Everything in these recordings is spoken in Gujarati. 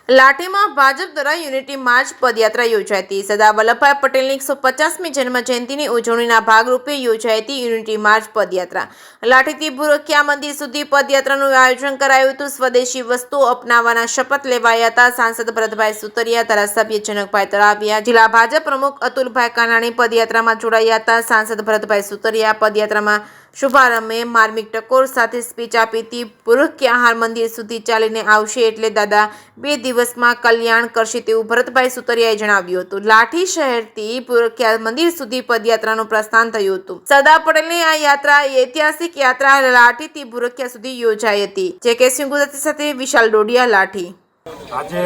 લાઠીમાં ભાજપ દ્વારા યુનિટી માર્ચ પદયાત્રા યોજાઈ હતી। સરદાર વલ્લભભાઈ પટેલની 150મી જન્મ જયંતિની ઉજવણીના ભાગરૂપે યોજાઈ હતી યુનિટી માર્ચ પદયાત્રા। લાઠીથી ભૂરખિયા મંદિર સુધી પદયાત્રાનું આયોજન કરાયું હતું। સ્વદેશી વસ્તુઓ અપનાવવાના શપથ લેવાયા હતા। સાંસદ ભરતભાઈ સુતરિયા, ધારાસભ્ય જનકભાઈ તળાવિયા, જિલ્લા ભાજપ પ્રમુખ અતુલભાઈ કાનાણી પદયાત્રામાં જોડાયા હતા। સાંસદ ભરતભાઈ સુતરિયા પદયાત્રામાં શુભારંભે માર્મિક ટકોર સાથે સ્પીચ આપી હતી। ભૂરખિયા મંદિર સુધી ચાલીને આવશે એટલે દાદા 2 દિવસમાં કલ્યાણ કરશે તેવું ભરતભાઈ સુતરિયાએ જણાવ્યું હતું। લાઠી શહેરથી ભૂરખિયા મંદિર સુધી પદયાત્રાનું પ્રસ્થાન થયું હતું। સરદાર પટેલની આ યાત્રા ઐતિહાસિક યાત્રા લાઠીથી ભૂરખિયા સુધી યોજાઈ હતી। જે કે ગુજરાતી સાથે વિશાલ ડોડિયા, લાઠી। આજે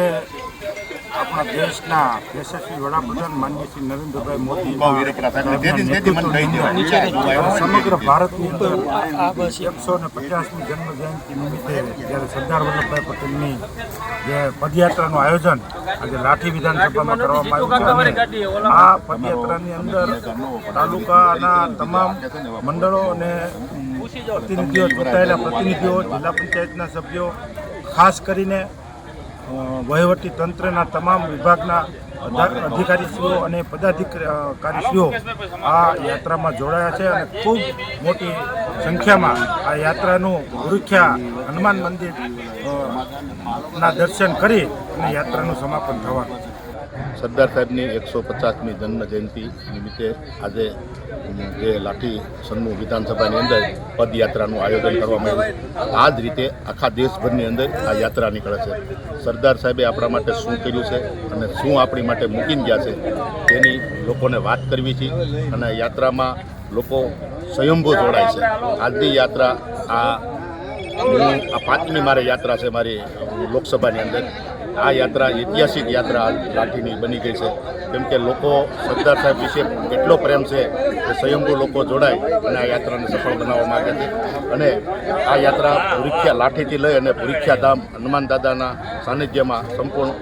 આપણા દેશના યશસ્વી વડાપ્રધાન માનનીય શ્રી નરેન્દ્રભાઈ મોદી સમગ્ર ભારતની અંદર 150મી જન્મ જયંતિ નિમિત્તે જ્યારે સરદાર વલ્લભભાઈ પટેલની જે પદયાત્રાનું આયોજન આજે લાઠી વિધાનસભામાં કરવામાં આવ્યું છે। આ પદયાત્રાની અંદર તાલુકાના તમામ મંડળો અને પ્રતિનિધિઓ, ચૂંટાયેલા પ્રતિનિધિઓ, જિલ્લા પંચાયતના સભ્યો, ખાસ કરીને વહીવટી તંત્રના તમામ વિભાગના અધિકારીશ્રીઓ અને પદાધિકારીશ્રીઓ આ યાત્રામાં જોડાયા છે અને ખૂબ મોટી સંખ્યામાં આ યાત્રાનું ભૂરખિયા હનુમાન મંદિર ના દર્શન કરી અને યાત્રાનું સમાપન થવાનું છે। સરદાર સાહેબની 150મી જન્મ જયંતિ નિમિત્તે આજે જે લાઠી સન્મુખ વિધાનસભાની અંદર પદયાત્રાનું આયોજન કરવામાં આવ્યું। આ જ રીતે આખા દેશભરની અંદર આ યાત્રા નીકળે છે। સરદાર સાહેબે આપણા માટે શું કર્યું છે અને શું આપણી માટે મૂકીને ગયા છે તેની લોકોને વાત કરવી છે અને યાત્રામાં લોકો સ્વયંભૂ જોડાય છે। આજની યાત્રા આ 5મી મારી યાત્રા છે મારી લોકસભાની અંદર। આ યાત્રા ઐતિહાસિક યાત્રા લાઠીની બની ગઈ છે, કેમ કે લોકો સરદાર સાહેબ વિશે એટલો પ્રેમ છે કે સ્વયંભૂ લોકો જોડાય અને આ યાત્રાને સફળ બનાવવા માગે છે। અને આ યાત્રા ભૂરખિયા લાઠીથી લઈ અને ભૂરખિયા ધામ હનુમાન દાદાના સાનિધ્યમાં સંપૂર્ણ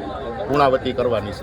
પૂર્ણાવતી કરવાની છે।